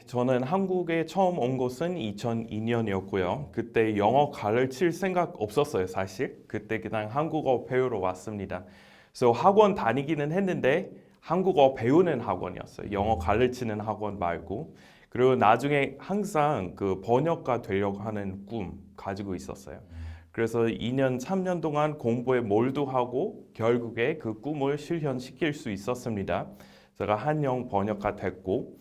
저는 한국에 처음 온 것은 2002년이었고요. 그때 영어 가르칠 생각 없었어요, 사실. 그때 그냥 한국어 배우러 왔습니다. 그래서 학원 다니기는 했는데 한국어 배우는 학원이었어요. 영어 가르치는 학원 말고. 그리고 나중에 항상 그 번역가 되려고 하는 꿈 가지고 있었어요. 그래서 2년, 3년 동안 공부에 몰두하고 결국에 그 꿈을 실현시킬 수 있었습니다. 제가 한영 번역가 됐고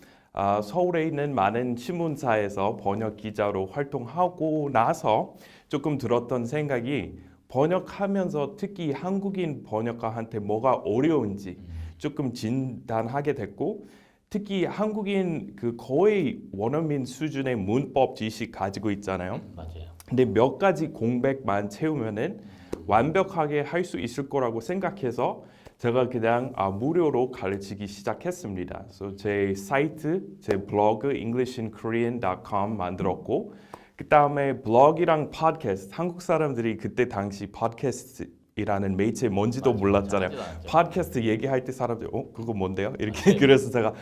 서울에 있는 많은 신문사에서 번역 기자로 활동하고 나서 조금 들었던 생각이 번역하면서 특히 한국인 번역가한테 뭐가 어려운지 조금 진단하게 됐고 특히 한국인 그 거의 원어민 수준의 문법 지식 가지고 있잖아요. 맞아요. 근데 몇 가지 공백만 채우면은 완벽하게 할 수 있을 거라고 생각해서 제가 그냥 무료로 가르치기 시작했습니다. 그래서 제 사이트, 제 블로그 englishinkorean.com 만들었고 그 다음에 블로그랑 팟캐스트, 한국 사람들이 그때 당시 팟캐스트이라는 매체 뭔지도 몰랐잖아요. 팟캐스트 얘기할 때 사람들이 그거 뭔데요? 이렇게 그래서 제가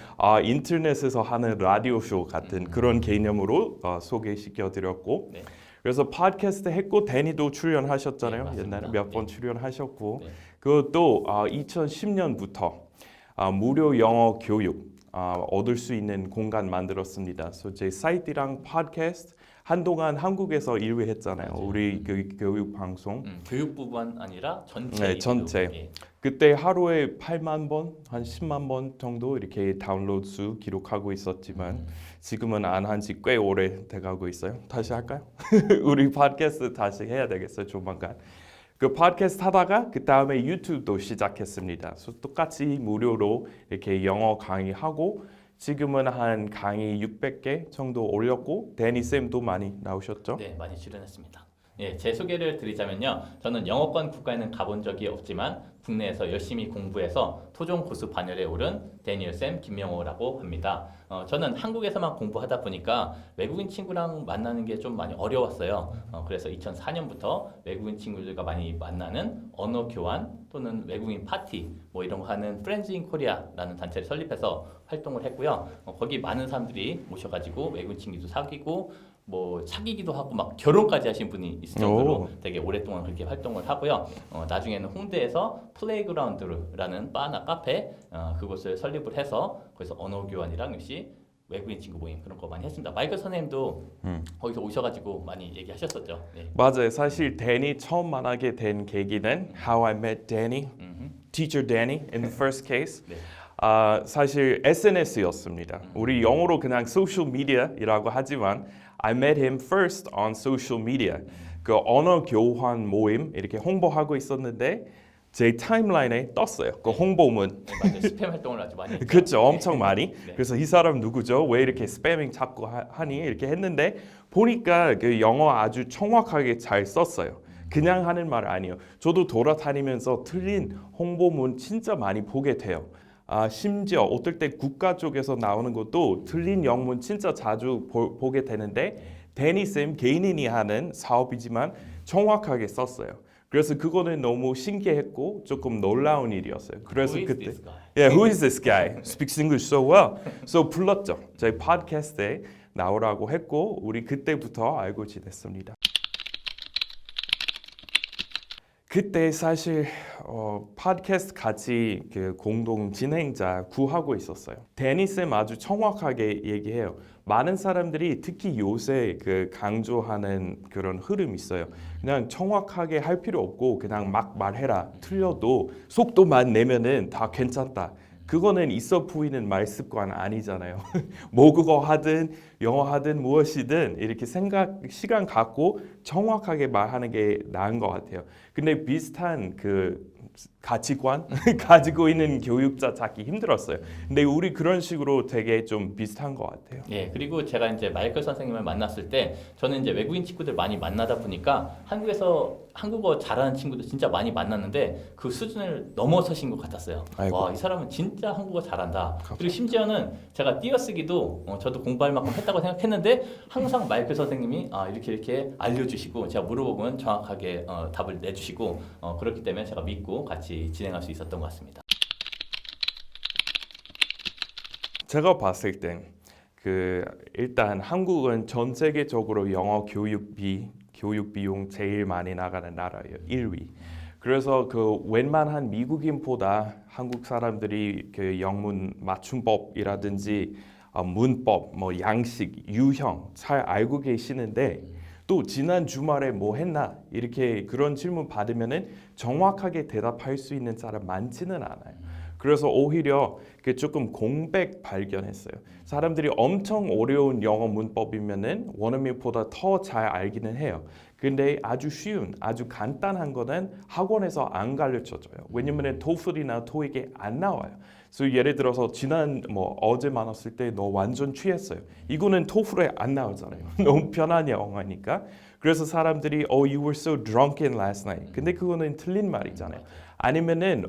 인터넷에서 하는 라디오 쇼 같은 그런 개념으로 소개시켜 드렸고 네. 그래서 팟캐스트 했고 데니도 출연하셨잖아요. 네, 옛날에 몇 번 출연하셨고 네. 그것도 2010년부터 무료 영어 교육 얻을 수 있는 공간 만들었습니다. 그래서 제 사이트랑 팟캐스트 한동안 한국에서 일위했잖아요. 맞아요. 우리 그 교육 방송. 교육부만 아니라 전체. 네, 전체. 예. 그때 하루에 8만 번, 한 10만 번 정도 이렇게 다운로드 수 기록하고 있었지만 지금은 안 한 지 꽤 오래 돼가고 있어요. 다시 할까요? 우리 팟캐스트 다시 해야 되겠어요, 조만간. 그 팟캐스트 하다가 그 다음에 유튜브도 시작했습니다. 그래서 똑같이 무료로 이렇게 영어 강의하고 지금은 한 강의 600개 정도 올렸고 데니 쌤도 많이 나오셨죠? 네, 많이 출연했습니다. 예, 제 소개를 드리자면요. 저는 영어권 국가에는 가본 적이 없지만 국내에서 열심히 공부해서 토종 고수 반열에 오른 데니얼 쌤 김명호라고 합니다. 저는 한국에서만 공부하다 보니까 외국인 친구랑 만나는 게 좀 많이 어려웠어요. 그래서 2004년부터 외국인 친구들과 많이 만나는 언어 교환 또는 외국인 파티 뭐 이런 거 하는 Friends in Korea라는 단체를 설립해서 활동을 했고요. 거기 많은 사람들이 모셔가지고 외국인 친구도 사귀고 뭐 사귀기도 하고 막 결혼까지 하신 분이 있을 정도로 되게 오랫동안 그렇게 활동을 하고요. 나중에는 홍대에서 플레이그라운드라는 바나 카페 그곳을 설립을 해서 거기서 언어 교환이랑 역시 외국인 친구 모임 그런 거 많이 했습니다. 마이클 선생님도 거기서 오셔가지고 많이 얘기하셨었죠. 네. 맞아요. 사실 데니 처음 만나게 된 계기는 How I Met Danny, Teacher Danny in the first case. 네. 사실 SNS였습니다. 우리 영어로 그냥 소셜 미디어이라고 하지만 I met him first on social media. 그 언어 교환 모임 이렇게 홍보하고 있었는데 제 타임라인에 떴어요. 그 홍보문. 네, 맞아요. 스팸 활동을 아주 많이 했죠. 그렇죠. 엄청 많이. 네. 그래서 이 사람 누구죠? 왜 이렇게 스패밍 자꾸 하니? 이렇게 했는데 보니까 그 영어 아주 정확하게 잘 썼어요. 그냥 하는 말 아니에요. 저도 돌아다니면서 틀린 홍보문 진짜 많이 보게 돼요. 심지어 어떨 때 국가 쪽에서 나오는 것도 틀린 영문 진짜 자주 보게 되는데 데니 쌤 개인인이 하는 사업이지만 정확하게 썼어요. 그래서 그거는 너무 신기했고 조금 놀라운 일이었어요. 그래서 Who is 그때 this guy? Yeah, who is this guy? Speaks English so well. So 불렀죠. 저희 팟캐스트에 나오라고 했고 우리 그때부터 알고 지냈습니다. 그때 사실 팟캐스트 같이 그 공동 진행자 구하고 있었어요. 데니 쌤 아주 정확하게 얘기해요. 많은 사람들이 특히 요새 그 강조하는 그런 흐름이 있어요. 그냥 정확하게 할 필요 없고 그냥 막 말해라. 틀려도 속도만 내면은 다 괜찮다. 그거는 있어 보이는 말 습관 아니잖아요. 모국어 하든 영어 하든 무엇이든 이렇게 시간 갖고 정확하게 말하는 게 나은 것 같아요. 근데 비슷한 그 가치관 가지고 있는 교육자 찾기 힘들었어요. 근데 우리 그런 식으로 되게 좀 비슷한 것 같아요. 예, 그리고 제가 이제 마이클 선생님을 만났을 때 저는 이제 외국인 친구들 많이 만나다 보니까 한국에서 한국어 잘하는 친구들 진짜 많이 만났는데 그 수준을 넘어서신 것 같았어요. 아이고. 와, 이 사람은 진짜 한국어 잘한다. 그리고 심지어는 제가 띄어쓰기도 저도 공부할 만큼 했다고 생각했는데 항상 마이클 선생님이 이렇게 알려주시고 제가 물어보면 정확하게 답을 내주시고 그렇기 때문에 제가 믿고 같이 진행할 수 있었던 것 같습니다. 제가 봤을 땐 일단 한국은 전 세계적으로 영어 교육 비용 제일 많이 나가는 나라예요. 1위. 그래서 그 웬만한 미국인보다 한국 사람들이 그 영문 맞춤법이라든지 문법, 뭐 양식, 유형 잘 알고 계시는데 또 지난 주말에 뭐 했나 이렇게 그런 질문 받으면은 정확하게 대답할 수 있는 사람 많지는 않아요. 그래서 오히려 그 조금 공백 발견했어요. 사람들이 엄청 어려운 영어 문법이면은 원어민보다 더 잘 알기는 해요. 근데 아주 쉬운, 아주 간단한 거는 학원에서 안 가르쳐줘요. 왜냐면은 토플이나 토익에 안 나와요. 그래서 예를 들어서 지난 뭐 어제 만났을 때 너 완전 취했어요. 이거는 토플에 안 나오잖아요. 너무 편한 영어니까. 그래서 사람들이 you were so drunken last night. 근데 그거는 틀린 말이잖아요. 아니면은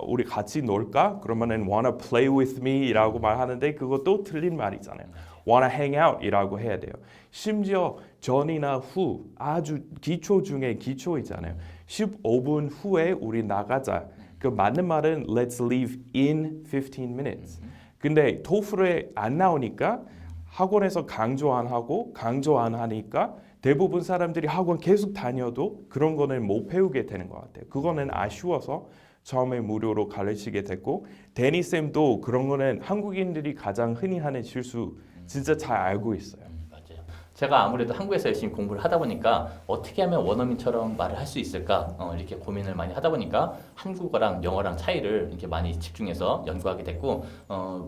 우리 같이 놀까? 그러면은 wanna play with me라고 말하는데 그것도 틀린 말이잖아요. wanna hang out이라고 해야 돼요. 심지어 전이나 후 아주 기초 중에 기초이잖아요. 15분 후에 우리 나가자. 그 맞는 말은 let's leave in 15 minutes. 근데 토플에 안 나오니까 학원에서 강조 안 하니까 대부분 사람들이 학원 계속 다녀도 그런 거는 못 배우게 되는 것 같아요. 그거는 아쉬워서 처음에 무료로 가르치게 됐고 데니 쌤도 그런 거는 한국인들이 가장 흔히 하는 실수 진짜 잘 알고 있어요. 맞아요. 제가 아무래도 한국에서 열심히 공부를 하다 보니까 어떻게 하면 원어민처럼 말을 할 수 있을까 이렇게 고민을 많이 하다 보니까 한국어랑 영어랑 차이를 이렇게 많이 집중해서 연구하게 됐고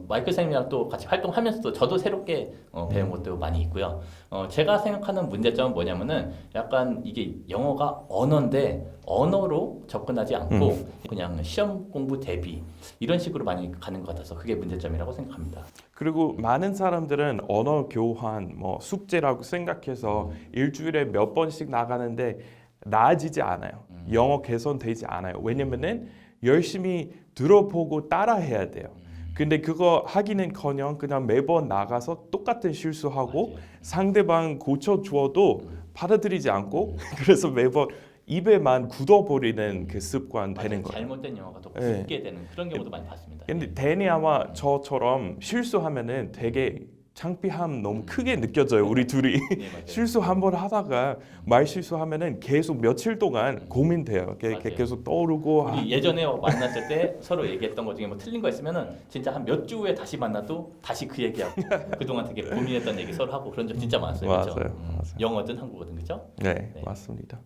마이클 쌤이랑 또 같이 활동하면서도 저도 새롭게 배운 것도 많이 있고요. 제가 생각하는 문제점은 뭐냐면은 약간 이게 영어가 언어인데 언어로 접근하지 않고 그냥 시험 공부 대비 이런 식으로 많이 가는 것 같아서 그게 문제점이라고 생각합니다. 그리고 많은 사람들은 언어 교환, 뭐 숙제라고 생각해서 일주일에 몇 번씩 나가는데 나아지지 않아요. 영어 개선되지 않아요. 왜냐면은 열심히 들어보고 따라해야 돼요. 근데 그거 하기는커녕 그냥 매번 나가서 똑같은 실수하고 맞아요. 상대방 고쳐주어도 받아들이지 않고 그래서 매번 입에만 굳어버리는 그 습관 되는 거예요. 잘못된 영어가 더 네. 굳게 되는 그런 경우도 많이 봤습니다. 근데 데니 아마 저처럼 실수하면은 되게 창피함 너무 크게 느껴져요. 우리 둘이 네, 맞아요. 실수 한 번 하다가 말 실수하면은 계속 며칠 동안 고민돼요. 맞아요. 계속 떠오르고 우리 예전에 만났을 때 서로 얘기했던 것 중에 뭐 틀린 거 있으면은 진짜 한 몇 주 후에 다시 만나도 다시 그 얘기하고 그동안 되게 고민했던 얘기 서로 하고 그런 적 진짜 많았어요. 맞아요. 그렇죠? 맞아요. 영어든 한국어든 그렇죠? 네, 네. 맞습니다.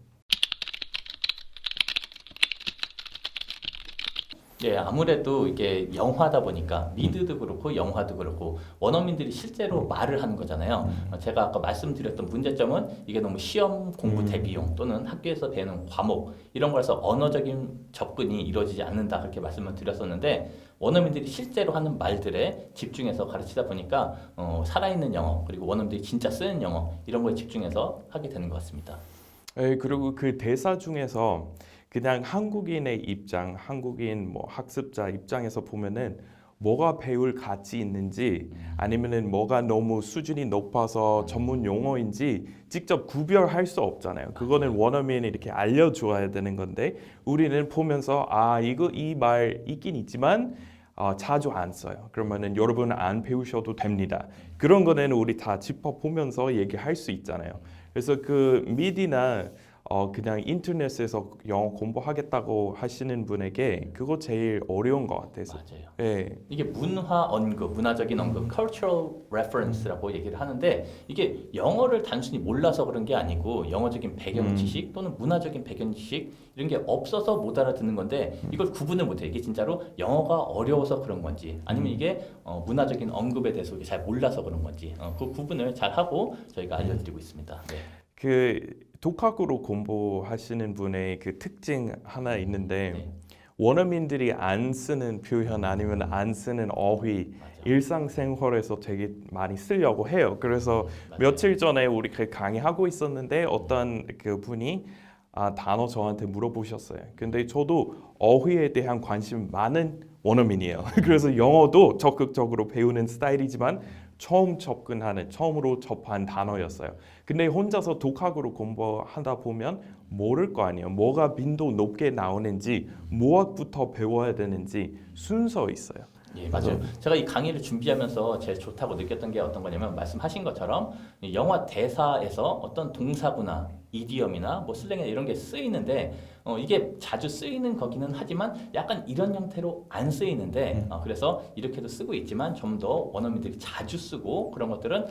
예, 아무래도 이게 영화다 보니까 미드도 그렇고 영화도 그렇고 원어민들이 실제로 말을 하는 거잖아요. 제가 아까 말씀드렸던 문제점은 이게 너무 시험 공부 대비용 또는 학교에서 배우는 과목 이런 거라서 언어적인 접근이 이루어지지 않는다 그렇게 말씀을 드렸었는데 원어민들이 실제로 하는 말들에 집중해서 가르치다 보니까 살아있는 영어 그리고 원어민들이 진짜 쓰는 영어 이런 거에 집중해서 하게 되는 것 같습니다. 네, 그리고 그 대사 중에서 그냥 한국인의 입장, 한국인 뭐 학습자 입장에서 보면은 뭐가 배울 가치 있는지 아니면은 뭐가 너무 수준이 높아서 전문 용어인지 직접 구별할 수 없잖아요. 그거는 원어민이 이렇게 알려줘야 되는 건데 우리는 보면서 이 말 있긴 있지만 자주 안 써요. 그러면은 여러분 안 배우셔도 됩니다. 그런 거는 우리 다 짚어보면서 얘기할 수 있잖아요. 그래서 그 미디나 그냥 인터넷에서 영어 공부하겠다고 하시는 분에게 그거 제일 어려운 것 같아서. 맞아요. 예. 이게 문화 언급, 문화적인 언급, cultural reference라고 얘기를 하는데 이게 영어를 단순히 몰라서 그런 게 아니고 영어적인 배경 지식 또는 문화적인 배경 지식 이런 게 없어서 못 알아듣는 건데 이걸 구분을 못해요. 이게 진짜로 영어가 어려워서 그런 건지 아니면 이게 문화적인 언급에 대해서 잘 몰라서 그런 건지 그 구분을 잘 하고 저희가 알려드리고 있습니다. 네. 그 독학으로 공부하시는 분의 그 특징 하나 있는데 네. 원어민들이 안 쓰는 표현 아니면 안 쓰는 어휘 맞아. 일상생활에서 되게 많이 쓰려고 해요. 그래서 맞아요. 며칠 전에 우리 그 강의하고 있었는데 어떤 그 분이 단어 저한테 물어보셨어요. 근데 저도 어휘에 대한 관심 많은 원어민이에요. 그래서 영어도 적극적으로 배우는 스타일이지만 처음으로 접한 단어였어요. 근데 혼자서 독학으로 공부하다 보면 모를 거 아니에요. 뭐가 빈도 높게 나오는지, 무엇부터 배워야 되는지 순서 있어요. 예, 맞아요. 제가 이 강의를 준비하면서 제일 좋다고 느꼈던 게 어떤 거냐면 말씀하신 것처럼 이 영화 대사에서 어떤 동사구나 이디엄이나 뭐 슬랭이나 이런 게 쓰이는데 이게 자주 쓰이는 거기는 하지만 약간 이런 형태로 안 쓰이는데 그래서 이렇게도 쓰고 있지만 좀 더 원어민들이 자주 쓰고 그런 것들은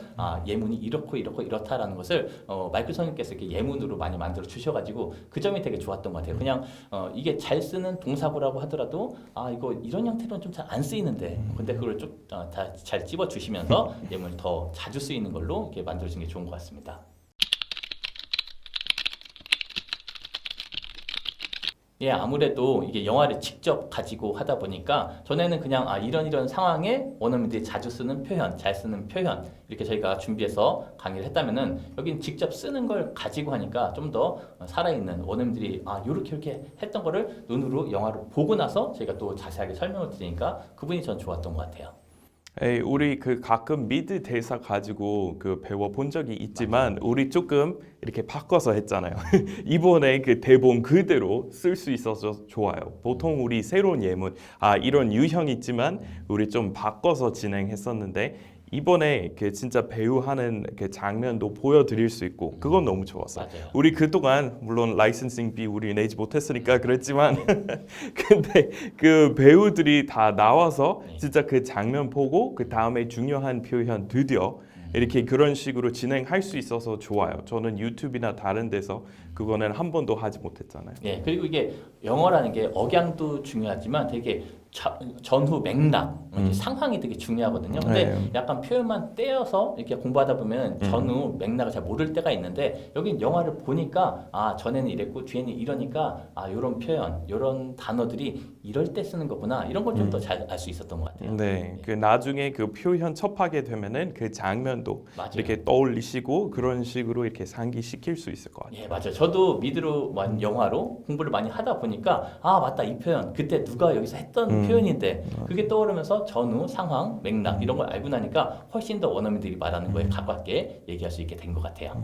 예문이 이렇고 이렇고 이렇다라는 것을 마이클 선생님께서 이렇게 예문으로 많이 만들어 주셔가지고 그 점이 되게 좋았던 것 같아요. 그냥 이게 잘 쓰는 동사구라고 하더라도 이거 이런 형태로는 좀 잘 안 쓰이는데 근데 그걸 좀 다 잘 찝어 주시면서 예문을 더 자주 쓰이는 걸로 이렇게 만들어 주는 게 좋은 것 같습니다. 예, 아무래도 이게 영화를 직접 가지고 하다 보니까 전에는 그냥 이런 상황에 원어민들이 자주 쓰는 표현, 잘 쓰는 표현 이렇게 저희가 준비해서 강의를 했다면은 여기는 직접 쓰는 걸 가지고 하니까 좀 더 살아있는 원어민들이 이렇게 했던 거를 눈으로 영화로 보고 나서 저희가 또 자세하게 설명을 드리니까 그분이 전 좋았던 것 같아요. 에이, 우리 그 가끔 미드 대사 가지고 그 배워 본 적이 있지만 우리 조금 이렇게 바꿔서 했잖아요. 이번에 그 대본 그대로 쓸 수 있어서 좋아요. 보통 우리 새로운 예문, 이런 유형 있지만 우리 좀 바꿔서 진행했었는데 이번에 그 진짜 배우하는 그 장면도 보여드릴 수 있고 그건 너무 좋았어요. 맞아요. 우리 그동안 물론 라이선싱비 우리 내지 못했으니까 그랬지만 근데 그 배우들이 다 나와서 네. 진짜 그 장면 보고 그 다음에 중요한 표현 드디어 이렇게 그런 식으로 진행할 수 있어서 좋아요. 저는 유튜브나 다른 데서 그거는 한 번도 하지 못했잖아요. 예, 그리고 이게 영어라는 게 억양도 중요하지만 되게 전후 맥락, 상황이 되게 중요하거든요. 근데 네. 약간 표현만 떼어서 이렇게 공부하다 보면 전후 맥락을 잘 모를 때가 있는데 여긴 영화를 보니까 전에는 이랬고 뒤에는 이러니까 이런 표현, 이런 단어들이 이럴 때 쓰는 거구나 이런 걸 좀 더 잘 알 수 있었던 것 같아요. 네, 그 나중에 그 표현 접하게 되면은 그 장면도 맞아요. 이렇게 떠올리시고 그런 식으로 이렇게 상기시킬 수 있을 것 같아요. 예, 맞아요. 저도 미드로 영화로 공부를 많이 하다 보니까 맞다 이 표현 그때 누가 여기서 했던 표현인데 그게 떠오르면서 전후 상황 맥락 이런 걸 알고 나니까 훨씬 더 원어민들이 말하는 거에 가깝게 얘기할 수 있게 된 것 같아요.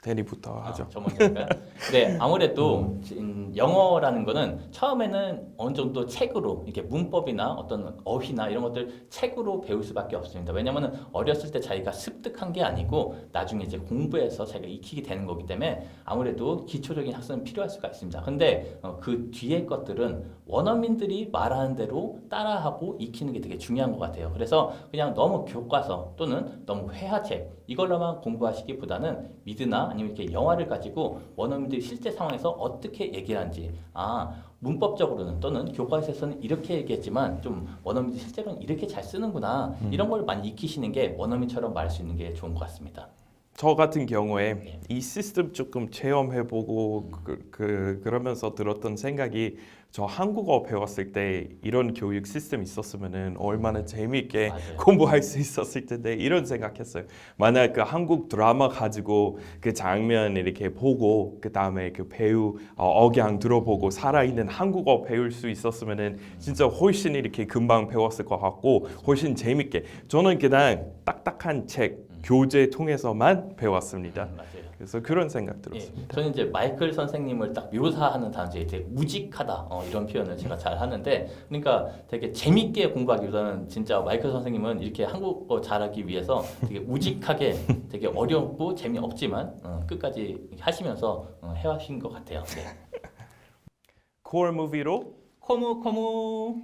대리부터 하죠. 저 먼저 할까요? 네, 아무래도 영어라는 거는 처음에는 어느 정도 책으로 이렇게 문법이나 어떤 어휘나 이런 것들 책으로 배울 수밖에 없습니다. 왜냐하면 어렸을 때 자기가 습득한 게 아니고 나중에 이제 공부해서 자기가 익히게 되는 거기 때문에 아무래도 기초적인 학습은 필요할 수가 있습니다. 근데 그 뒤에 것들은 원어민들이 말하는 대로 따라하고 익히는 게 되게 중요한 것 같아요. 그래서 그냥 너무 교과서 또는 너무 회화책 이걸로만 공부하시기보다는 미드나 아니면 이렇게 영화를 가지고 원어민들이 실제 상황에서 어떻게 얘기를 하는지 문법적으로는 또는 교과서에서는 이렇게 얘기했지만 좀 원어민들이 실제로는 이렇게 잘 쓰는구나 이런 걸 많이 익히시는 게 원어민처럼 말할 수 있는 게 좋은 것 같습니다. 저 같은 경우에 네. 이 시스템 조금 체험해보고 그러면서 들었던 생각이 저 한국어 배웠을 때 이런 교육 시스템 있었으면은 얼마나 재미있게 맞아요. 공부할 수 있었을 텐데 이런 생각했어요. 만약 그 한국 드라마 가지고 그 장면 이렇게 보고 그 다음에 그 배우 억양 들어보고 살아있는 한국어 배울 수 있었으면은 진짜 훨씬 이렇게 금방 배웠을 것 같고 훨씬 재밌게 저는 그냥 딱딱한 책 교재 통해서만 배웠습니다. 맞아요. 그래서 그런 생각 예, 들었습니다. 저는 이제 마이클 선생님을 딱 묘사하는 단어에 되게 우직하다 이런 표현을 제가 잘 하는데 그러니까 되게 재밌게 공부하기보다는 진짜 마이클 선생님은 이렇게 한국어 잘하기 위해서 되게 우직하게 되게 어렵고 재미없지만 끝까지 하시면서 해하신 것 같아요. 네. 콜 무비로 코무